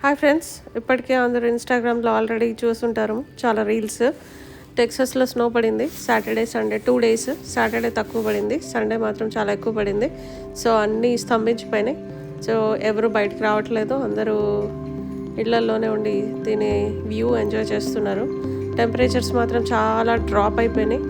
Hi friends, ఇప్పటికే అందరూ ఇన్స్టాగ్రామ్లో ఆల్రెడీ చూసుంటారు చాలా రీల్స్. టెక్సస్లో స్నో పడింది సాటర్డే సండే 2 days. సాటర్డే తక్కువ పడింది, సండే మాత్రం చాలా ఎక్కువ పడింది. సో అన్నీ స్తంభించిపోయినాయి. సో ఎవరు బయటకు రావట్లేదు, అందరూ ఇళ్లల్లోనే ఉండి దీని వ్యూ ఎంజాయ్ చేస్తున్నారు. టెంపరేచర్స్ మాత్రం చాలా డ్రాప్ అయిపోయినాయి.